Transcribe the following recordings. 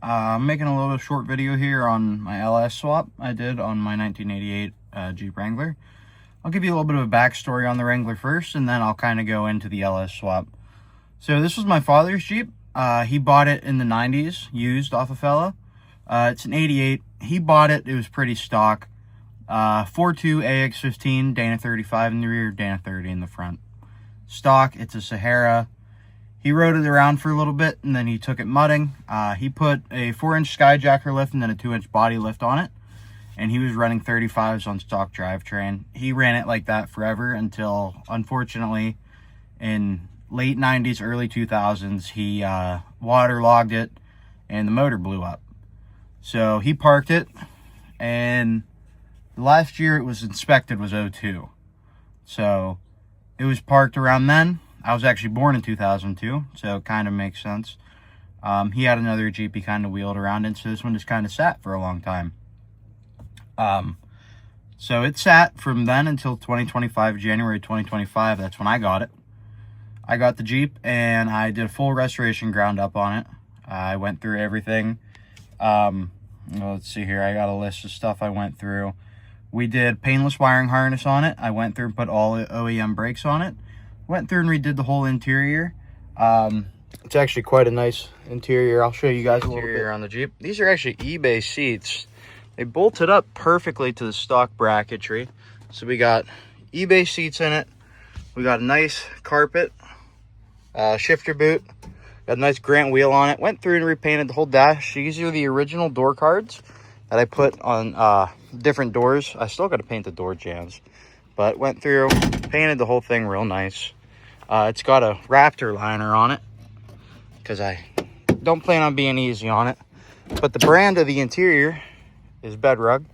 I'm making a little short video here on my LS swap I did on my 1988 Jeep Wrangler. I'll give you a little bit of a backstory on the Wrangler first, and then I'll kind of go into the LS swap. So this was my father's Jeep. He bought it in the 90s, used off a fella. It's an 88. He bought it. It was pretty stock. 4.2 AX15, Dana 35 in the rear, Dana 30 in the front. Stock. It's a Sahara. He rode it around for a little bit, and then he took it mudding. He put a 4-inch Skyjacker lift and then a 2-inch body lift on it. And he was running 35s on stock drivetrain. He ran it like that forever until, unfortunately, in late 90s, early 2000s, he waterlogged it and the motor blew up. So he parked it, and the last year it was inspected was 02. So it was parked around then. I was actually born in 2002, so it kind of makes sense. He had another Jeep he kind of wheeled around in, so this one just kind of sat for a long time. So it sat from then until 2025, January 2025. That's when I got it. I got the Jeep, and I did a full restoration ground up on it. I went through everything. Well, let's see here. I got a list of stuff I went through. We did painless wiring harness on it. I went through and put all the OEM brakes on it. Went through and redid the whole interior. It's actually quite a nice interior. I'll show you guys a little bit on the Jeep. These are actually eBay seats. They bolted up perfectly to the stock bracketry. So we got eBay seats in it. We got a nice carpet, shifter boot. Got a nice Grant wheel on it. Went through and repainted the whole dash. These are the original door cards that I put on different doors. I still got to paint the door jambs. But went through, painted the whole thing real nice. It's got a Raptor liner on it because I don't plan on being easy on it. But the brand of the interior is Bedrug.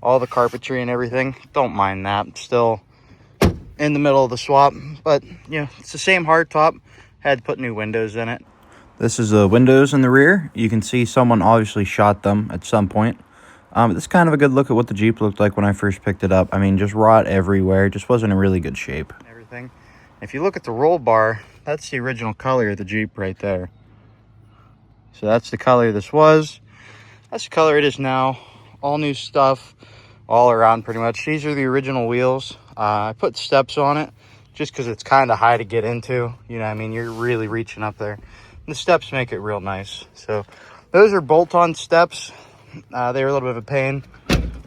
All the carpentry and everything. Don't mind that. Still in the middle of the swap. But, you know, it's the same hardtop. Had to put new windows in it. This is the windows in the rear. You can see someone obviously shot them at some point. This is kind of a good look at what the Jeep looked like when I first picked it up. I mean, just rot everywhere. Just wasn't in really good shape. Everything. If you look at the roll bar, that's the original color of the Jeep right there. So that's the color this was. That's the color it is now. All new stuff all around pretty much. These are the original wheels. I put steps on it just because it's kind of high to get into. You know what I mean? You're really reaching up there. And the steps make it real nice. So those are bolt-on steps. They were a little bit of a pain.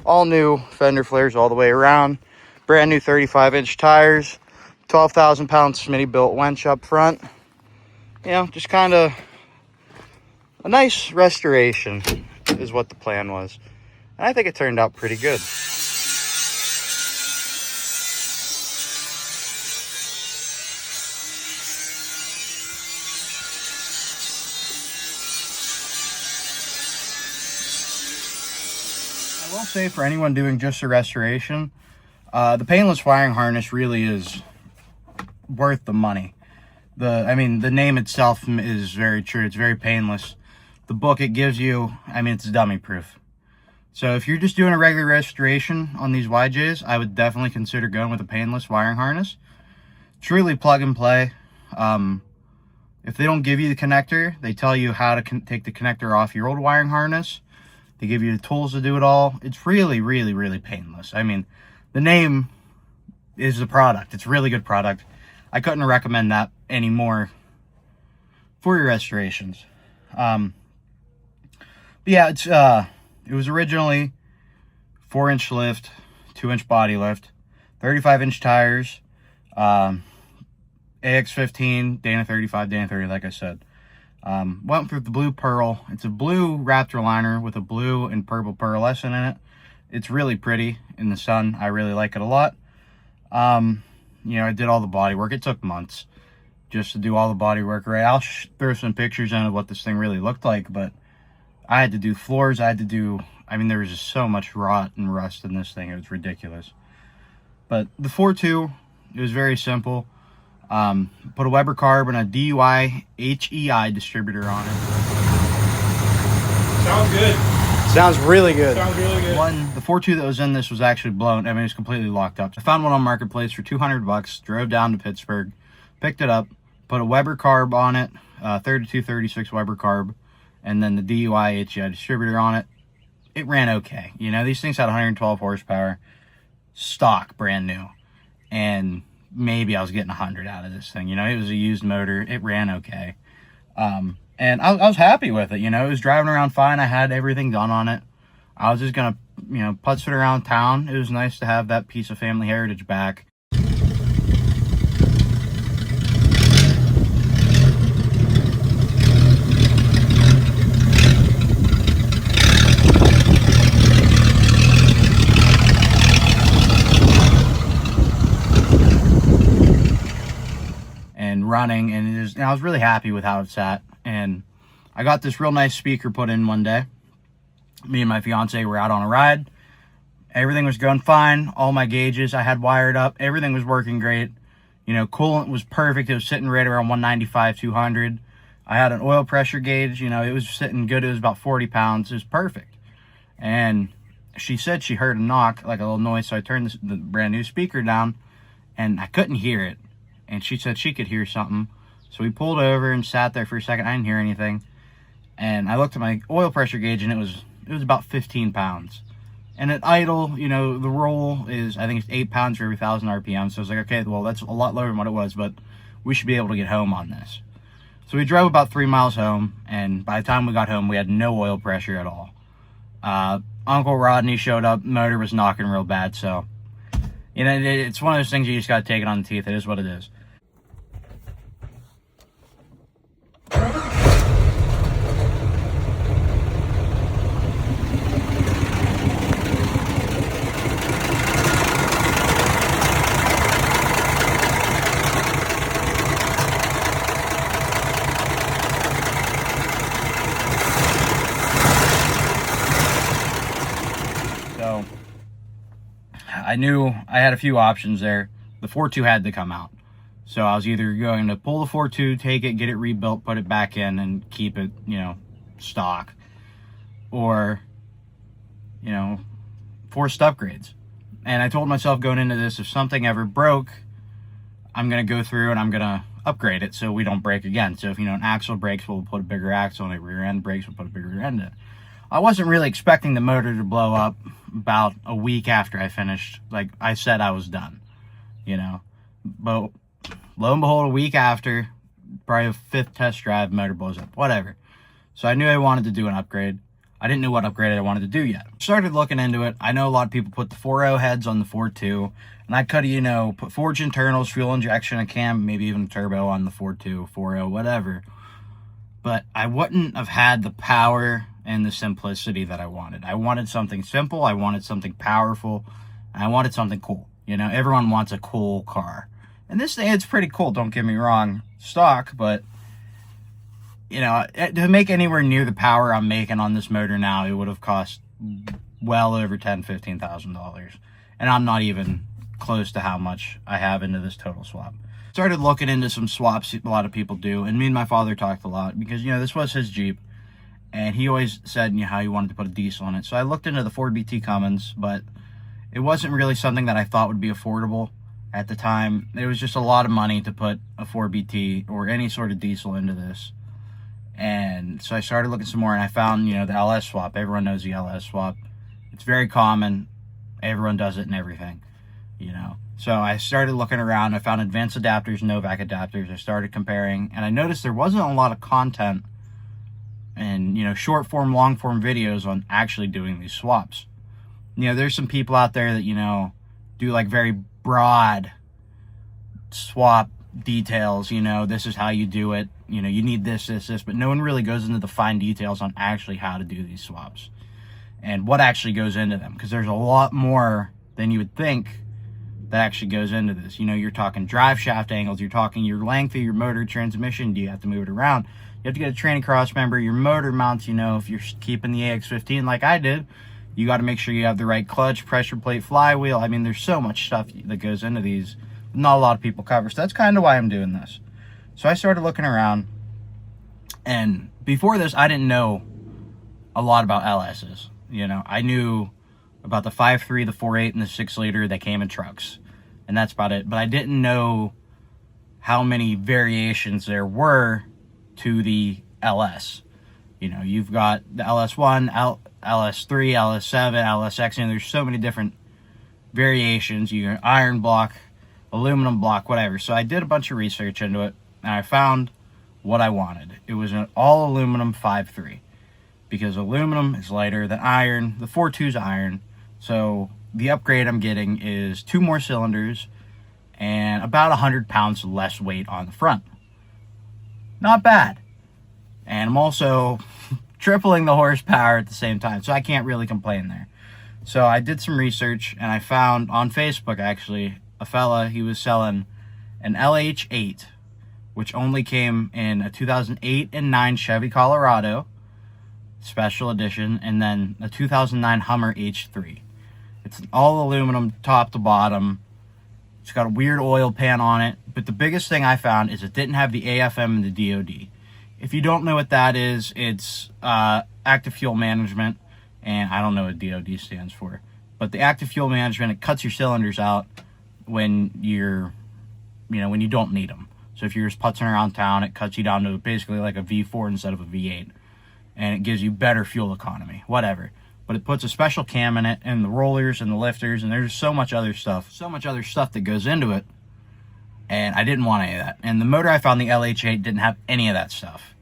All new fender flares all the way around. Brand new 35-inch tires. 12,000-pound Smitty-built winch up front. You know, just kind of a nice restoration is what the plan was. And I think it turned out pretty good. I will say, for anyone doing just a restoration, the painless wiring harness really is worth the money. I mean, the name itself is very true. It's very painless. The book it gives you, I mean, it's dummy proof. So if you're just doing a regular restoration on these YJs, I would definitely consider going with a painless wiring harness. It's really plug and play. If they don't give you the connector, they tell you how to take the connector off your old wiring harness. They give you the tools to do it all. It's really, really, really painless. I mean, the name is the product. It's a really good product. I couldn't recommend that anymore for your restorations. But yeah, it was originally 4-inch lift, 2-inch body lift, 35-inch tires, AX15, Dana 35, Dana 30, like I said. Went through the blue pearl. It's a blue Raptor liner with a blue and purple pearlescent in it. It's really pretty in the sun. I really like it a lot. You know, I did all the body work. It took months just to do all the body work right. I'll throw some pictures in of what this thing really looked like, but I had to do floors. I mean, there was just so much rot and rust in this thing. It was ridiculous. But the 4.2, it was very simple. Put a Weber carb and a DUI HEI distributor on it. Sounds good. Sounds really good. Sounds really good. The 4.2 that was in this was actually blown. I mean, it's completely locked up. I found one on Marketplace for $200, drove down to Pittsburgh, picked it up, put a Weber carb on it, 3236 Weber carb, and then the DUI HEI distributor on it. It ran okay. You know, these things had 112 horsepower, stock, brand new, and maybe I was getting 100 out of this thing. You know, it was a used motor. It ran okay. And I was happy with it. You know, it was driving around fine. I had everything done on it. I was just going to, you know, putz it around town. It was nice to have that piece of family heritage back. And running, and I was really happy with how it sat. And I got this real nice speaker put in one day. Me and my fiance were out on a ride. Everything was going fine. All my gauges I had wired up. Everything was working great. You know, coolant was perfect. It was sitting right around 195, 200. I had an oil pressure gauge. You know, it was sitting good. It was about 40 pounds. It was perfect. And she said she heard a knock, like a little noise. So I turned the brand new speaker down, and I couldn't hear it. And she said she could hear something. So we pulled over and sat there for a second. I didn't hear anything. And I looked at my oil pressure gauge, and it was about 15 pounds. And at idle, you know, the roll is, I think it's 8 pounds for every 1,000 RPM. So I was like, okay, well, that's a lot lower than what it was, but we should be able to get home on this. So we drove about 3 miles home, and by the time we got home, we had no oil pressure at all. Uncle Rodney showed up. Motor was knocking real bad. So, you know, it's one of those things you just got to take it on the teeth. It is what it is. So I knew I had a few options there. The 4.2 had to come out. So I was either going to pull the 4.2, take it, get it rebuilt, put it back in, and keep it, you know, stock. Or, you know, forced upgrades. And I told myself going into this, if something ever broke, I'm going to go through and I'm going to upgrade it so we don't break again. So if, you know, an axle breaks, we'll put a bigger axle, and a rear end breaks, we'll put a bigger rear end in it. I wasn't really expecting the motor to blow up about a week after I finished. Like I said, I was done, you know. But lo and behold, a week after, probably a 5th test drive, motor blows up, whatever. So I knew I wanted to do an upgrade. I didn't know what upgrade I wanted to do yet. Started looking into it. I know a lot of people put the 4.0 heads on the 4.2, and I could have, you know, put forged internals, fuel injection, a cam, maybe even a turbo on the 4.2, 4.0, whatever. But I wouldn't have had the power and the simplicity that I wanted. I wanted something simple. I wanted something powerful. And I wanted something cool. You know, everyone wants a cool car. And this thing, it's pretty cool, don't get me wrong, stock, but, you know, to make anywhere near the power I'm making on this motor now, it would have cost well over $10,000, $15,000. And I'm not even close to how much I have into this total swap. Started looking into some swaps a lot of people do, and me and my father talked a lot because, you know, this was his Jeep, and he always said, you know, how he wanted to put a diesel in it. So I looked into the Ford BT Cummins, but it wasn't really something that I thought would be affordable at the time. It was just a lot of money to put a Ford BT or any sort of diesel into this. And so I started looking some more, and I found, you know, the LS swap. Everyone knows the LS swap. It's very common. Everyone does it and everything, you know. So I started looking around. I found advanced adapters, Novak adapters. I started comparing, and I noticed there wasn't a lot of content and, you know, short form, long form videos on actually doing these swaps. You know, there's some people out there that, you know, do like very broad swap details. You know, this is how you do it. You know, you need this, but no one really goes into the fine details on actually how to do these swaps and what actually goes into them, because there's a lot more than you would think that actually goes into this. You know, you're talking drive shaft angles, you're talking your length of your motor, transmission, do you have to move it around? You have to get a tranny cross member, your motor mounts, you know, if you're keeping the AX15 like I did, you got to make sure you have the right clutch, pressure plate, flywheel. I mean, there's so much stuff that goes into these, not a lot of people cover. So that's kind of why I'm doing this. So I started looking around, and before this, I didn't know a lot about LSs. You know, I knew about the 5.3, the 4.8, and the 6-liter that came in trucks, and that's about it. But I didn't know how many variations there were to the LS. You know, you've got the LS1, LS3, LS7, LSX, and there's so many different variations. You got iron block, aluminum block, whatever. So I did a bunch of research into it, and I found what I wanted. It was an all aluminum 5.3, because aluminum is lighter than iron. The 4.2 is iron, so the upgrade I'm getting is 2 more cylinders and about 100 pounds less weight on the front. Not bad. And I'm also tripling the horsepower at the same time, so I can't really complain there. So I did some research, and I found on Facebook, actually, a fella, he was selling an LH8, which only came in a 2008 and 9 Chevy Colorado special edition, and then a 2009 Hummer H3. It's an all aluminum top to bottom. It's got a weird oil pan on it, but the biggest thing I found is it didn't have the AFM and the DOD. If you don't know what that is, it's active fuel management, and I don't know what DOD stands for, but the active fuel management, it cuts your cylinders out when when you don't need them. So if you're just putzing around town, it cuts you down to basically like a V4 instead of a V8, and it gives you better fuel economy, whatever. But it puts a special cam in it, and the rollers and the lifters, and there's so much other stuff that goes into it, and I didn't want any of that. And the motor I found, the LH8, didn't have any of that stuff.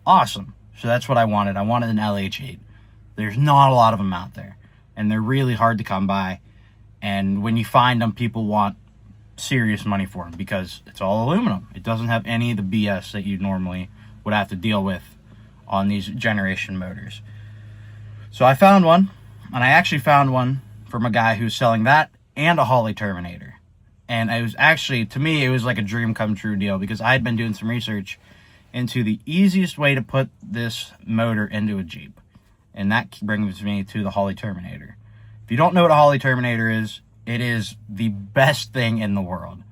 Awesome. So that's what I wanted. I wanted an LH8. There's not a lot of them out there, and they're really hard to come by, and when you find them, people want serious money for them because it's all aluminum. It doesn't have any of the BS that you normally would have to deal with on these generation motors. So I found one, and I actually found one from a guy who's selling that and a Holley Terminator. And it was actually, to me, it was like a dream come true deal, because I had been doing some research into the easiest way to put this motor into a Jeep. And that brings me to the Holley Terminator. If you don't know what a Holley Terminator is, it is the best thing in the world.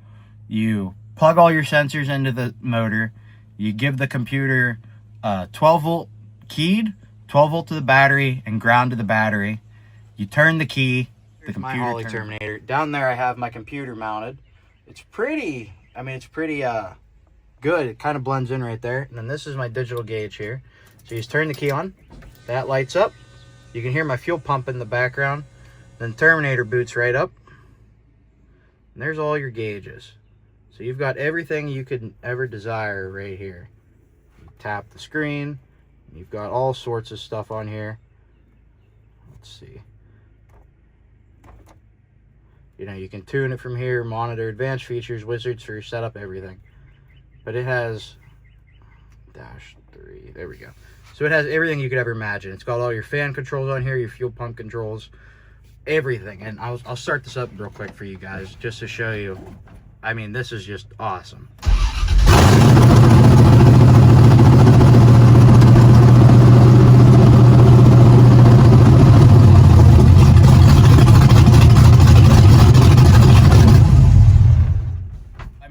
You plug all your sensors into the motor, you give the computer 12 volt keyed, 12 volt to the battery, and ground to the battery. You turn the key, the computer. My Holley Terminator. Down there I have my computer mounted. It's pretty, good. It kind of blends in right there. And then this is my digital gauge here. So you just turn the key on, that lights up. You can hear my fuel pump in the background. Then Terminator boots right up. And there's all your gauges. So you've got everything you could ever desire right here. You tap the screen. You've got all sorts of stuff on here. Let's see. You can tune it from here, monitor advanced features, wizards for your setup, everything. But it has -3. There we go. So it has everything you could ever imagine. It's got all your fan controls on here, your fuel pump controls, everything. And I'll start this up real quick for you guys just to show you. This is just awesome.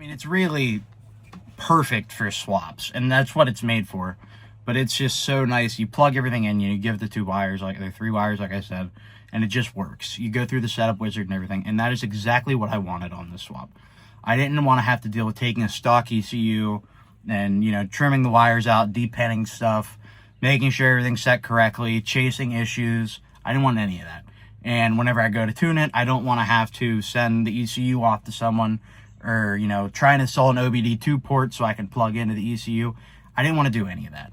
It's really perfect for swaps, and that's what it's made for. But it's just so nice. You plug everything in, you give the 2 wires, they're 3 wires, like I said, and it just works. You go through the setup wizard and everything, and that is exactly what I wanted on this swap. I didn't want to have to deal with taking a stock ECU and, trimming the wires out, depenning stuff, making sure everything's set correctly, chasing issues. I didn't want any of that. And whenever I go to tune it, I don't want to have to send the ECU off to someone, or, try and install an OBD2 port so I can plug into the ECU. I didn't want to do any of that.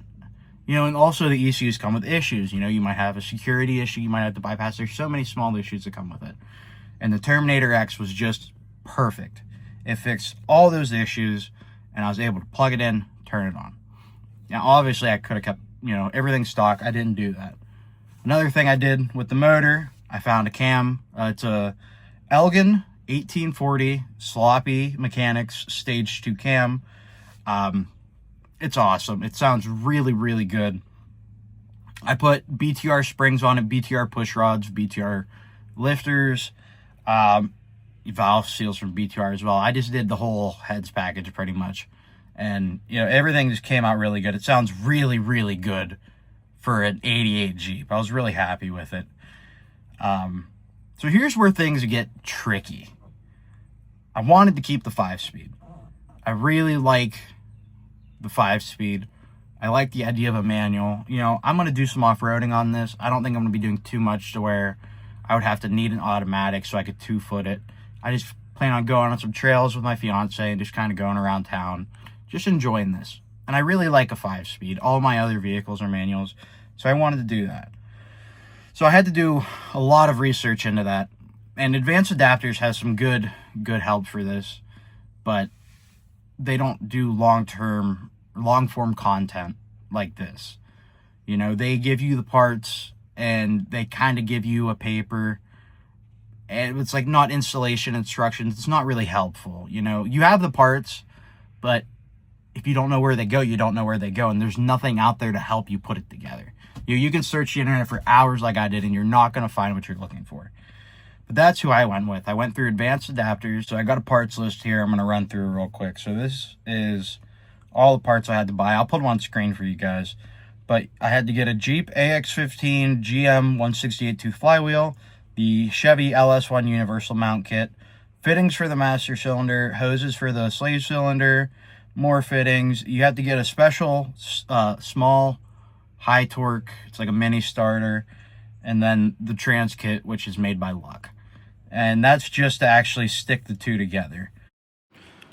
And also the ECUs come with issues. You might have a security issue, you might have to bypass. There's so many small issues that come with it. And the Terminator X was just perfect. It fixed all those issues, and I was able to plug it in, turn it on. Now, obviously, I could have kept, everything stock. I didn't do that. Another thing I did with the motor, I found a cam. It's a Elgin 1840 Sloppy Mechanics Stage 2 cam. It's awesome. It sounds really, really good. I put BTR springs on it, BTR push rods, BTR lifters, valve seals from BTR as well. I just did the whole heads package pretty much. And, everything just came out really good. It sounds really, really good for an 88 Jeep. I was really happy with it. So here's where things get tricky. I wanted to keep the 5-speed. I really like the 5-speed. I like the idea of a manual. You know, I'm going to do some off-roading on this. I don't think I'm going to be doing too much to where I would have to need an automatic so I could 2-foot it. I just plan on going on some trails with my fiance and just kind of going around town, just enjoying this. And I really like a 5-speed. All my other vehicles are manuals, so I wanted to do that. So I had to do a lot of research into that. And Advanced Adapters has some good help for this, but they don't do long-form content like this. You know, they give you the parts and they kind of give you a paper, and it's like not installation instructions. It's not really helpful. You know, you have the parts, but if you don't know where they go, you don't know where they go, and there's nothing out there to help you put it together. You can search the internet for hours like I did, and you're not going to find what you're looking for. But that's who I went with. I went through Advanced Adapters. So I got a parts list here. I'm going to run through real quick. So this is all the parts I had to buy. I'll put them on screen for you guys. But I had to get a Jeep AX15 GM 168 tooth flywheel, the Chevy LS1 universal mount kit, fittings for the master cylinder, hoses for the slave cylinder, more fittings. You have to get a special small high torque. It's like a mini starter. And then the trans kit, which is made by Luck. And that's just to actually stick the two together.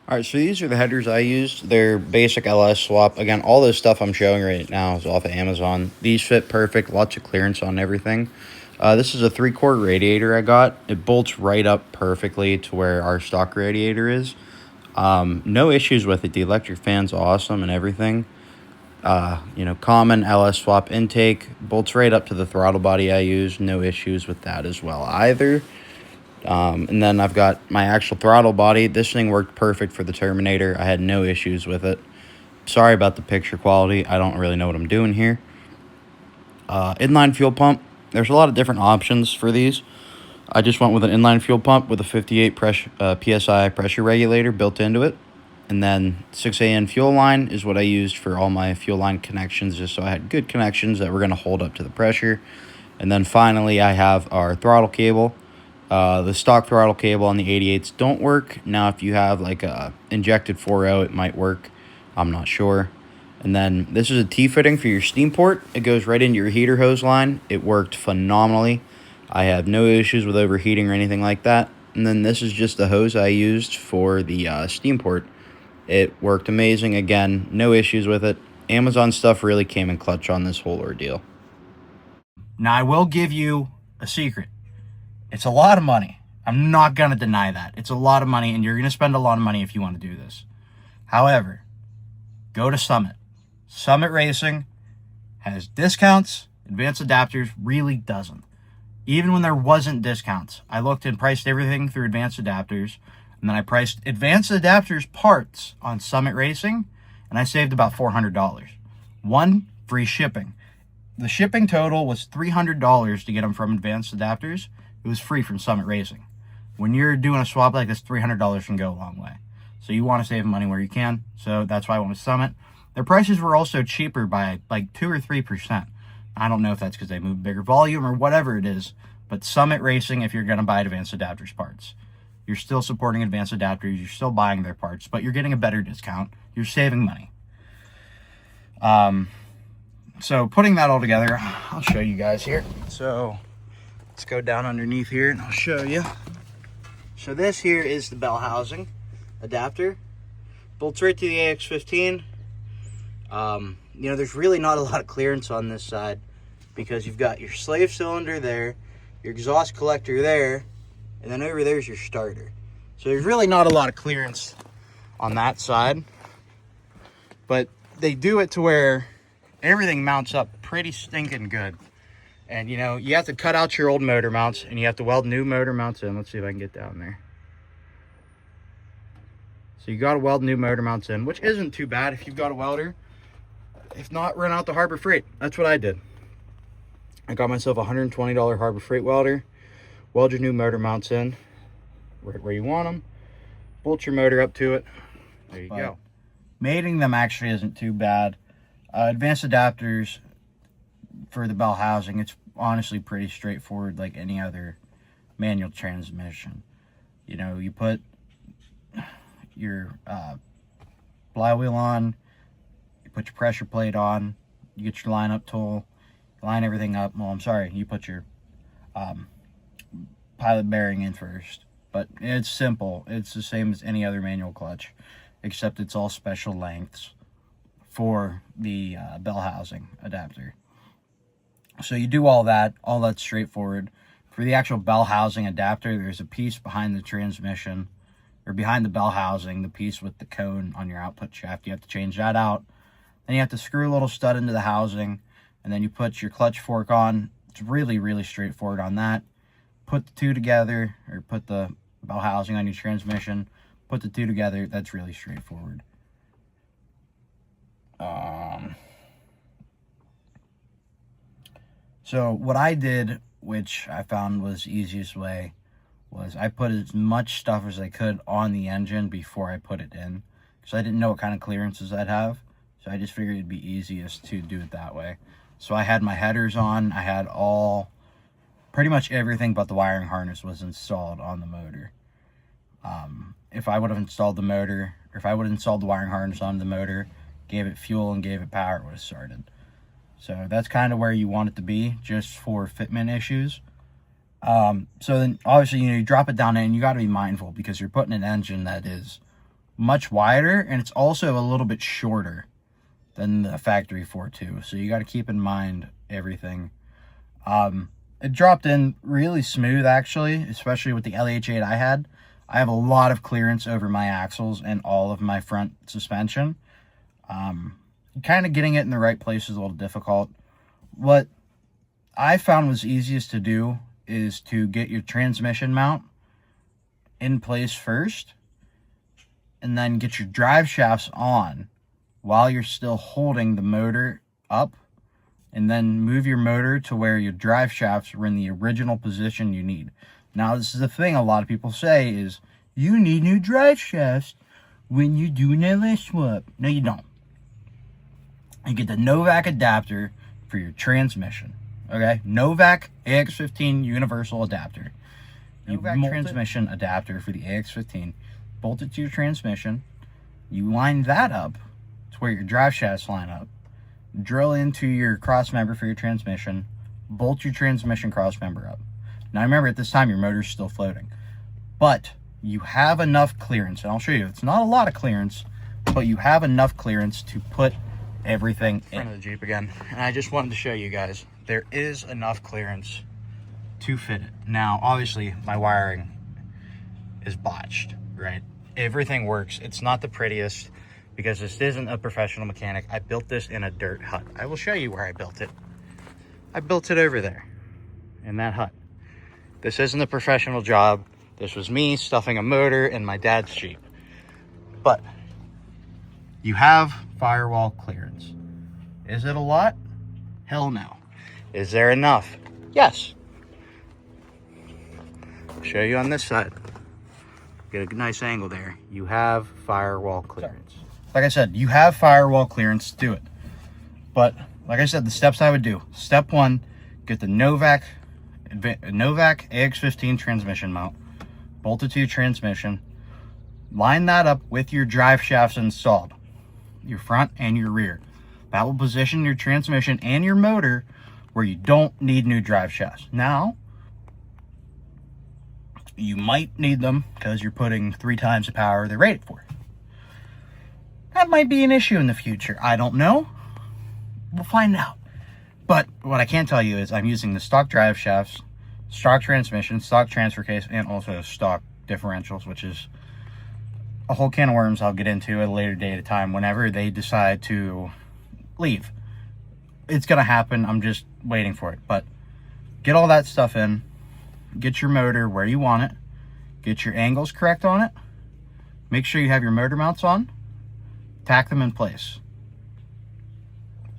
All right, so these are the headers I used. They're basic LS swap. Again, all this stuff I'm showing right now is off of Amazon. These fit perfect, lots of clearance on everything. This is a 3-quart radiator I got. It bolts right up perfectly to where our stock radiator is. No issues with it. The electric fan's awesome and everything. You know, common LS swap intake, bolts right up to the throttle body I use. No issues with that as well either. And then I've got my actual throttle body. This thing worked perfect for the Terminator. I had no issues with it. Sorry about the picture quality. I don't really know what I'm doing here. Inline fuel pump. There's a lot of different options for these. I just went with an inline fuel pump with a 58 PSI pressure regulator built into it. And then 6AN fuel line is what I used for all my fuel line connections, just so I had good connections that were going to hold up to the pressure. And then finally, I have our throttle cable. The stock throttle cable on the 88s don't work. Now, if you have like a injected 4.0, it might work. I'm not sure. And then this is a T-fitting for your steam port. It goes right into your heater hose line. It worked phenomenally. I have no issues with overheating or anything like that. And then this is just the hose I used for the steam port. It worked amazing. Again, no issues with it. Amazon stuff really came in clutch on this whole ordeal. Now, I will give you a secret. It's a lot of money. I'm not going to deny that. It's a lot of money, and you're going to spend a lot of money if you want to do this. However, go to Summit. Summit Racing has discounts. Advanced Adapters really doesn't. Even when there wasn't discounts, I looked and priced everything through Advanced Adapters, and then I priced Advanced Adapters parts on Summit Racing, and I saved about $400. One, free shipping. The shipping total was $300 to get them from Advanced Adapters. It was free from Summit Racing. When you're doing a swap like this, $300 can go a long way. So you want to save money where you can, so that's why I went with Summit. Their prices were also cheaper by like 2 or 3%. I don't know if that's because they move bigger volume or whatever it is, but Summit Racing, if you're going to buy Advanced Adapters parts, you're still supporting Advanced Adapters, you're still buying their parts, but you're getting a better discount. You're saving money. So putting that all together, I'll show you guys here. So let's go down underneath here and I'll show you. So this here is the bell housing adapter. Bolts right to the AX15. You know, there's really not a lot of clearance on this side because you've got your slave cylinder there, your exhaust collector there, and then over there is your starter. So there's really not a lot of clearance on that side, but they do it to where everything mounts up pretty stinking good. And you know, you have to cut out your old motor mounts and you have to weld new motor mounts in. Let's see if I can get down there. So you got to weld new motor mounts in, which isn't too bad if you've got a welder. If not, run out to Harbor Freight. That's what I did. I got myself a $120 Harbor Freight welder. Weld your new motor mounts in right where you want them. Bolt your motor up to it. There you go. Mating them actually isn't too bad. Advanced Adapters for the bell housing, it's honestly pretty straightforward like any other manual transmission. You know, you put your flywheel on, you put your pressure plate on, you get your line up tool, line everything up. Well, I'm sorry, you put your pilot bearing in first. But it's simple. It's the same as any other manual clutch, except it's all special lengths for the bell housing adapter. So you do all that's straightforward. For the actual bell housing adapter, there's a piece behind the transmission, or behind the bell housing, the piece with the cone on your output shaft. You have to change that out. Then you have to screw a little stud into the housing, and then you put your clutch fork on. It's really, really straightforward on that. Put the two together, or put the bell housing on your transmission, put the two together. That's really straightforward. So what I did, which I found was the easiest way, was I put as much stuff as I could on the engine before I put it in, because I didn't know what kind of clearances I'd have. So I just figured it'd be easiest to do it that way. So I had my headers on. I had pretty much everything but the wiring harness was installed on the motor. If I would have installed the motor, or if I would have installed the wiring harness on the motor, gave it fuel and gave it power, it would have started. So that's kind of where you want it to be, just for fitment issues. So then obviously, you drop it down and you got to be mindful, because you're putting an engine that is much wider, and it's also a little bit shorter than the factory 4.2. So you got to keep in mind everything. It dropped in really smooth, actually, especially with the LH8 I had. I have a lot of clearance over my axles and all of my front suspension. Kind of getting it in the right place is a little difficult. What I found was easiest to do is to get your transmission mount in place first, and then get your drive shafts on while you're still holding the motor up, and then move your motor to where your drive shafts are in the original position you need. Now, this is the thing a lot of people say is, you need new drive shafts when you do an LS swap. No, you don't. You get the Novak adapter for your transmission. Okay? Novak AX15 universal adapter. Novak transmission adapter for the AX15. Bolt it to your transmission. You line that up to where your drive shafts line up. Drill into your cross member for your transmission. Bolt your transmission cross member up. Now remember, at this time your motor's still floating, but you have enough clearance, and I'll show you. It's not a lot of clearance, but you have enough clearance to put everything in front of the Jeep again. And I just wanted to show you guys, there is enough clearance to fit it. Now, obviously, my wiring is botched, right? Everything works. It's not the prettiest, because this isn't a professional mechanic. I built this in a dirt hut. I will show you where I built it. I built it over there in that hut. This isn't a professional job. This was me stuffing a motor in my dad's Jeep. But you have firewall clearance. Is it a lot? Hell no. Is there enough? Yes. I'll show you on this side. Get a nice angle there. You have firewall clearance. Like I said, you have firewall clearance. Do it. But like I said, the steps I would do. Step 1, get the Novak AX15 transmission mount. Bolt it to your transmission. Line that up with your drive shafts installed, your front and your rear. That will position your transmission and your motor where you don't need new drive shafts. Now, you might need them because you're putting 3 times the power they're rated for. That might be an issue in the future. I don't know. We'll find out. But what I can tell you is I'm using the stock drive shafts, stock transmission, stock transfer case, and also stock differentials, which is a whole can of worms I'll get into at a later date of time whenever they decide to leave. It's going to happen. I'm just waiting for it. But get all that stuff in. Get your motor where you want it. Get your angles correct on it. Make sure you have your motor mounts on. Tack them in place.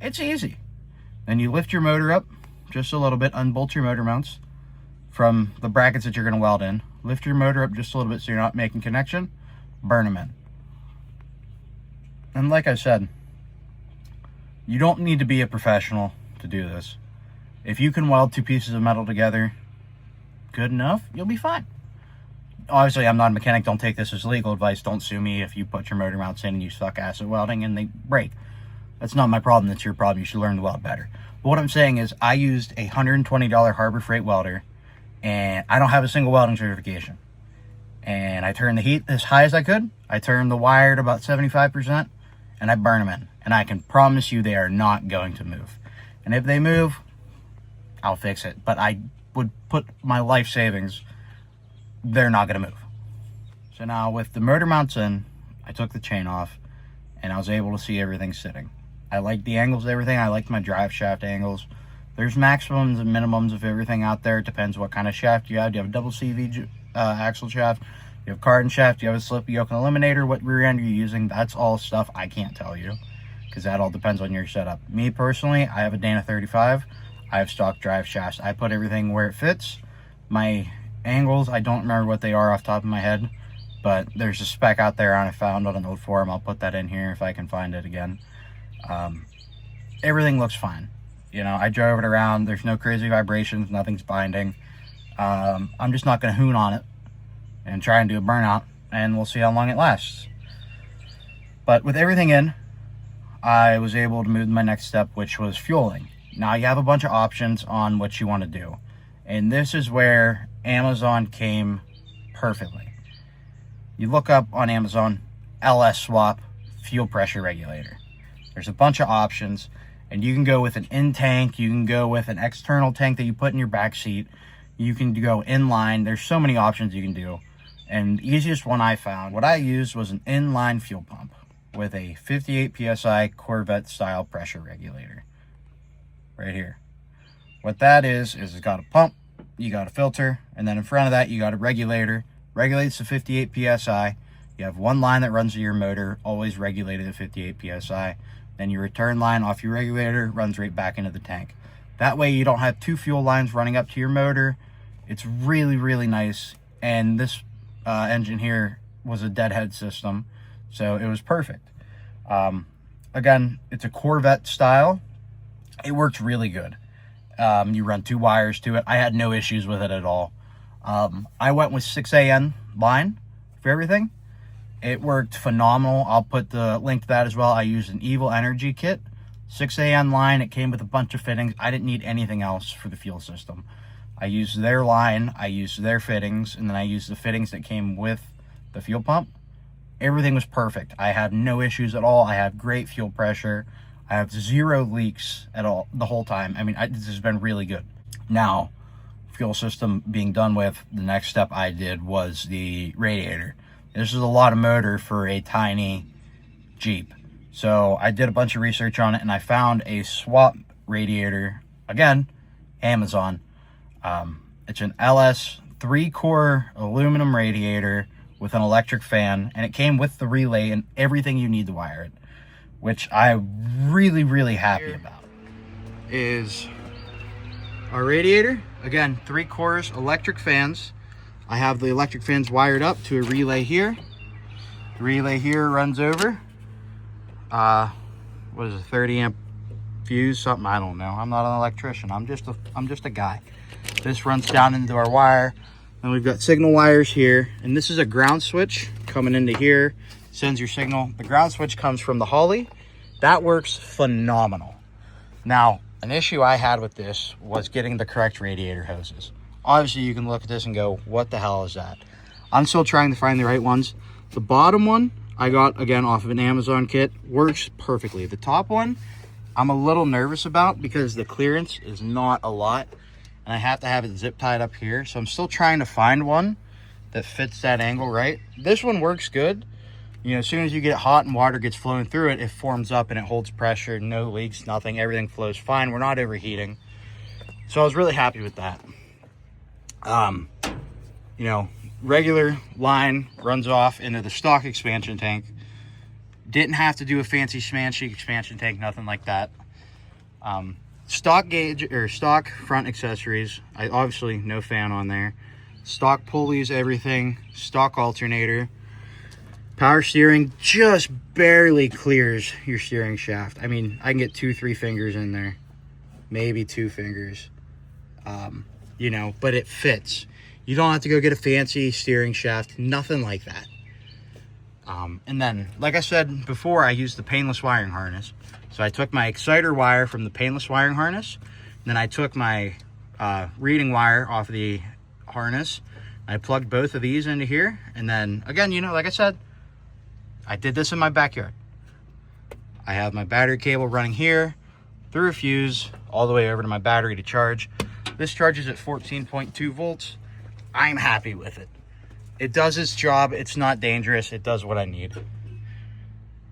It's easy. Then you lift your motor up just a little bit. Unbolt your motor mounts from the brackets that you're going to weld in. Lift your motor up just a little bit so you're not making connection. Burn them in. And like I said, you don't need to be a professional to do this. If you can weld 2 pieces of metal together good enough, you'll be fine. Obviously, I'm not a mechanic. Don't take this as legal advice. Don't sue me if you put your motor mounts in and you suck acid welding and they break. That's not my problem, that's your problem. You should learn to weld better. But what I'm saying is I used a $120 Harbor Freight welder, and I don't have a single welding certification. And I turned the heat as high as I could. I turned the wire to about 75%, and I burn them in. And I can promise you they are not going to move. And if they move, I'll fix it. But I would put my life savings, they're not going to move. So now with the motor mounts in, I took the chain off, and I was able to see everything sitting. I liked the angles of everything. I liked my drive shaft angles. There's maximums and minimums of everything out there. It depends what kind of shaft you have. Do you have a double CV axle shaft? You have carbon shaft? Do you have a slip yoke and eliminator? What rear end are you using? That's all stuff I can't tell you, because that all depends on your setup. Me personally, I have a Dana 35. I have stock drive shafts. I put everything where it fits. My angles, I don't remember what they are off the top of my head, but there's a spec out there I found on an old forum. I'll put that in here if I can find it again. Everything looks fine. You know, I drove it around. There's no crazy vibrations. Nothing's binding. I'm just not going to hoon on it and try and do a burnout, and we'll see how long it lasts. But with everything in, I was able to move to my next step, which was fueling. Now you have a bunch of options on what you want to do. And this is where Amazon came perfectly. You look up on Amazon, LS Swap fuel pressure regulator. There's a bunch of options, and you can go with an in-tank, you can go with an external tank that you put in your back seat, you can go inline. There's so many options you can do. And the easiest one I found, what I used was an inline fuel pump with a 58 PSI Corvette style pressure regulator. Right here. What that is it's got a pump, you got a filter, and then in front of that you got a regulator. Regulates to 58 PSI. You have one line that runs to your motor, always regulated at 58 PSI. Then your return line off your regulator runs right back into the tank. That way you don't have two fuel lines running up to your motor. It's really, really nice. And this engine here was a deadhead system, so it was perfect. Again, it's a Corvette style. It works really good. You run 2 wires to it. I had no issues with it at all. I went with 6AN line for everything. It worked phenomenal. I'll put the link to that as well. I used an Evil Energy kit, 6AN line. It came with a bunch of fittings. I didn't need anything else for the fuel system. I used their line, I used their fittings, and then I used the fittings that came with the fuel pump. Everything was perfect. I had no issues at all. I had great fuel pressure. I have 0 leaks at all the whole time. I mean, this has been really good. Now, fuel system being done with, the next step I did was the radiator. This is a lot of motor for a tiny Jeep. So I did a bunch of research on it, and I found a swap radiator. Again, Amazon. It's an LS 3-core aluminum radiator with an electric fan, and it came with the relay and everything you need to wire it, which I'm really, really happy about. Is our radiator. Again, 3 cores, electric fans. I have the electric fans wired up to a relay here. The relay here runs over. What is it, 30 amp fuse, something, I don't know. I'm not an electrician. I'm just a guy. This runs down into our wire. And we've got signal wires here, and this is a ground switch coming into here, sends your signal. The ground switch comes from the Holley. That works phenomenal. Now, an issue I had with this was getting the correct radiator hoses. Obviously, you can look at this and go, what the hell is that? I'm still trying to find the right ones. The bottom one, I got, again, off of an Amazon kit, works perfectly. The top one, I'm a little nervous about because the clearance is not a lot, and I have to have it zip tied up here. So I'm still trying to find one that fits that angle right. This one works good. You know, as soon as you get it hot and water gets flowing through it, it forms up and it holds pressure, no leaks, nothing, everything flows fine. We're not overheating. So I was really happy with that. You know, regular line runs off into the stock expansion tank. Didn't have to do a fancy schmancy expansion tank, nothing like that. Stock gauge or stock front accessories. I obviously no fan on there. Stock pulleys, everything. Stock alternator. Power steering just barely clears your steering shaft. I mean, I can get 2-3 fingers in there, maybe 2 fingers. You know, but it fits. You don't have to go get a fancy steering shaft, nothing like that. And then, like I said before, I used the painless wiring harness. So I took my exciter wire from the painless wiring harness, then I took my reading wire off the harness. I plugged both of these into here, and then again, you know, like I said, I did this in my backyard. I have my battery cable running here through a fuse all the way over to my battery to charge. This charges at 14.2 volts. I'm happy with it. It does its job. It's not dangerous. It does what I need.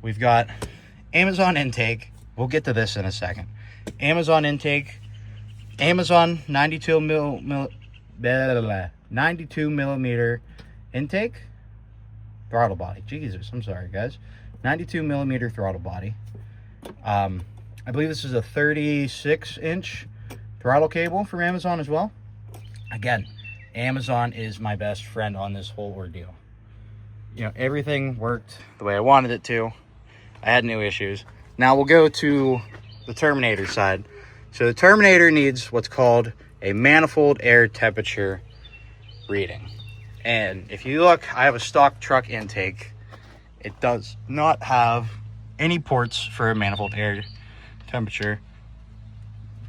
We've got Amazon intake. We'll get to this in a second. Amazon intake. Amazon 92 millimeter intake. Throttle body. Jesus, I'm sorry, guys. 92 millimeter throttle body. I believe this is a 36-inch throttle cable from Amazon as well. Again, Amazon is my best friend on this whole ordeal. You know, everything worked the way I wanted it to. I had no issues. Now we'll go to the Terminator side. So the Terminator needs what's called a manifold air temperature reading. And if you look, I have a stock truck intake. It does not have any ports for a manifold air temperature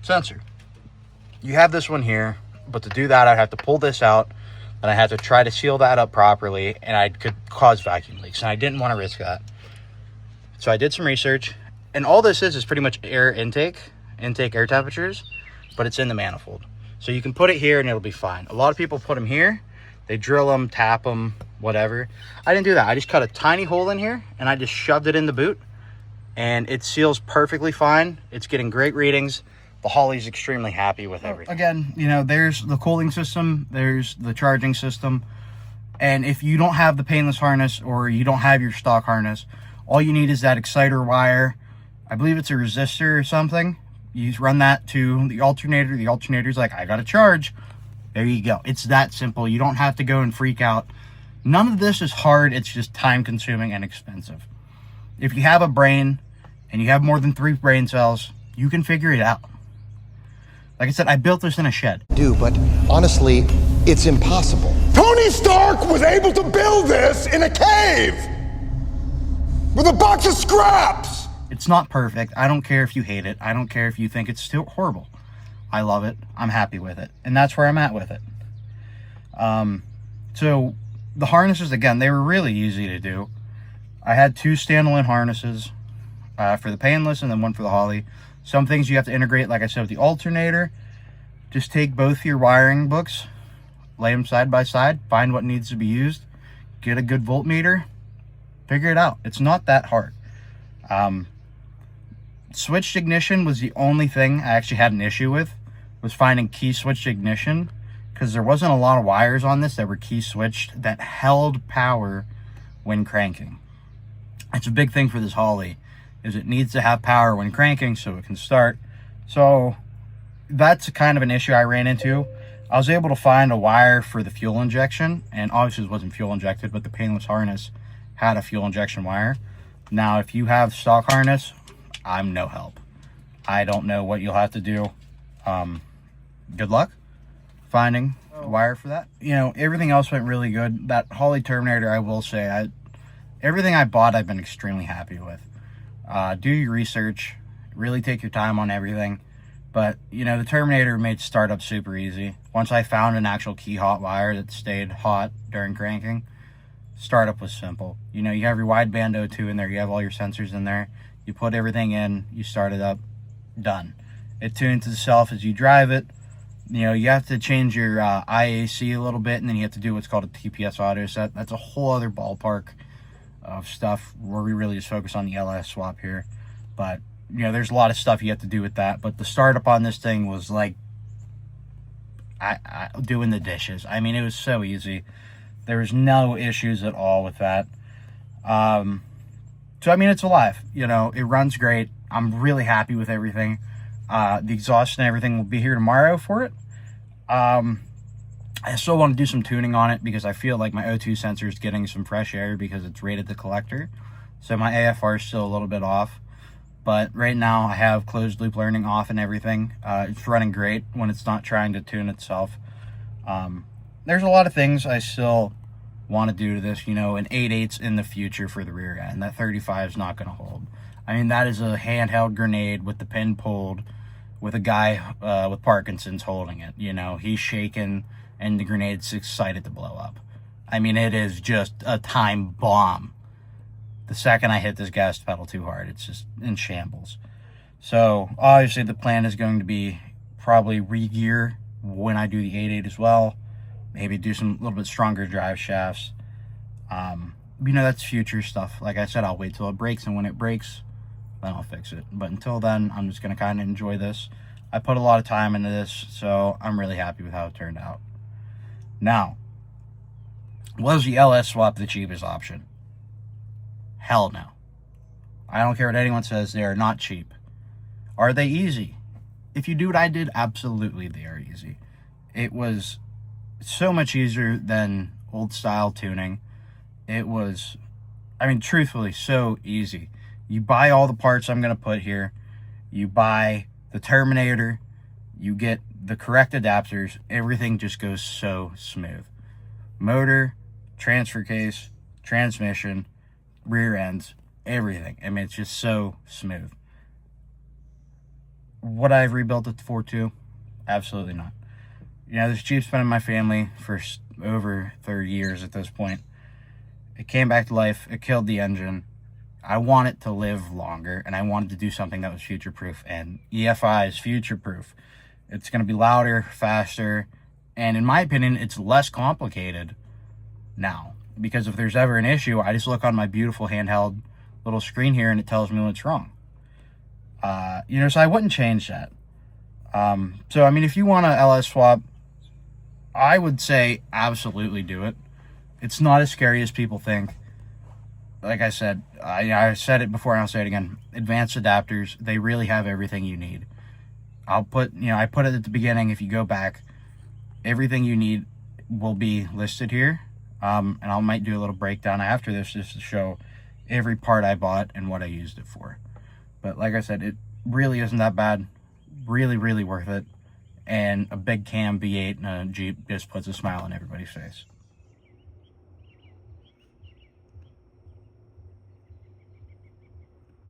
sensor. You have this one here, but to do that, I'd have to pull this out, and I had to try to seal that up properly, and I could cause vacuum leaks, and I didn't want to risk that. So I did some research, and all this is pretty much air intake air temperatures, but it's in the manifold. So you can put it here and it'll be fine. A lot of people put them here. They drill them, tap them, whatever. I didn't do that. I just cut a tiny hole in here and I just shoved it in the boot, and it seals perfectly fine. It's getting great readings. The Holley's extremely happy with everything. Again, you know, there's the cooling system, there's the charging system. And if you don't have the painless harness or you don't have your stock harness, all you need is that exciter wire. I believe it's a resistor or something. You run that to the alternator. The alternator's like, I got to charge. There you go. It's that simple. You don't have to go and freak out. None of this is hard. It's just time consuming and expensive. If you have a brain and you have more than 3 brain cells, you can figure it out. Like I said, I built this in a shed. But honestly, it's impossible. Tony Stark was able to build this in a cave with a box of scraps. It's not perfect. I don't care if you hate it. I don't care if you think it's still horrible. I love it. I'm happy with it. And that's where I'm at with it. So the harnesses, again, they were really easy to do. I had 2 standalone harnesses for the painless and then one for the Holley. Some things you have to integrate, like I said, with the alternator. Just take both your wiring books, lay them side by side, find what needs to be used, get a good voltmeter, figure it out. It's not that hard. Switched ignition was the only thing I actually had an issue with, was finding key switched ignition, because there wasn't a lot of wires on this that were key switched that held power when cranking. It's a big thing for this Holley, is it needs to have power when cranking so it can start. So that's kind of an issue I ran into. I was able to find a wire for the fuel injection, and obviously it wasn't fuel injected, but the painless harness had a fuel injection wire. Now, if you have stock harness, I'm no help. I don't know what you'll have to do. Good luck finding a wire for that. You know, everything else went really good. That Holley Terminator, I will say, everything I bought, I've been extremely happy with. Do your research, really take your time on everything. But, you know, the Terminator made startup super easy. Once I found an actual key hot wire that stayed hot during cranking, startup was simple. You know, you have your wideband O2 in there, you have all your sensors in there, you put everything in, you start it up, done. It tunes itself as you drive it. You know, you have to change your IAC a little bit, and then you have to do what's called a TPS auto set. That's a whole other ballpark of stuff where we really just focus on the LS swap here. But, you know, there's a lot of stuff you have to do with that. But the startup on this thing was like I doing the dishes. I mean, it was so easy. There was no issues at all with that. So, I mean, it's alive. You know, it runs great. I'm really happy with everything. The exhaust and everything will be here tomorrow for it. I still want to do some tuning on it because I feel like my O2 sensor is getting some fresh air because it's rated the collector. So my AFR is still a little bit off. But right now I have closed loop learning off and everything. It's running great when it's not trying to tune itself. There's a lot of things I still want to do to this. You know, an 8/8 in the future for the rear end. That 35 is not going to hold. I mean, that is a handheld grenade with the pin pulled, with a guy with Parkinson's holding it. You know, he's shaking and the grenade's excited to blow up. I mean, it is just a time bomb. The second I hit this gas pedal too hard, it's just in shambles. So obviously the plan is going to be probably re-gear when I do the 8.8 as well. Maybe do some little bit stronger drive shafts. You know, that's future stuff. Like I said, I'll wait till it breaks, and when it breaks, then I'll fix it. But until then, I'm just going to kind of enjoy this. I put a lot of time into this, so I'm really happy with how it turned out. Now, was the LS swap the cheapest option? Hell no. I don't care what anyone says, they are not cheap. Are they easy? If you do what I did, absolutely they are easy. It was so much easier than old style tuning. It was, I mean, truthfully, so easy. You buy all the parts I'm going to put here. You buy the terminator. You get the correct adapters. Everything just goes so smooth. Motor, transfer case, transmission, rear ends, everything. I mean, it's just so smooth. Would I have rebuilt it for 2? Absolutely not. You know, this Jeep's been in my family for over 30 years at this point. It came back to life. It killed the engine. I want it to live longer, and I wanted to do something that was future-proof, and EFI is future-proof. It's going to be louder, faster, and in my opinion, it's less complicated now. Because if there's ever an issue, I just look on my beautiful handheld little screen here, and it tells me what's wrong. You know, so I wouldn't change that. So, I mean, if you want an LS swap, I would say absolutely do it. It's not as scary as people think. Like I said, I said it before and I'll say it again. Advanced adapters, they really have everything you need. I put it at the beginning. If you go back, everything you need will be listed here. And I might do a little breakdown after this just to show every part I bought and what I used it for. But like I said, it really isn't that bad. Really, really worth it. And a big cam V8 and a Jeep just puts a smile on everybody's face.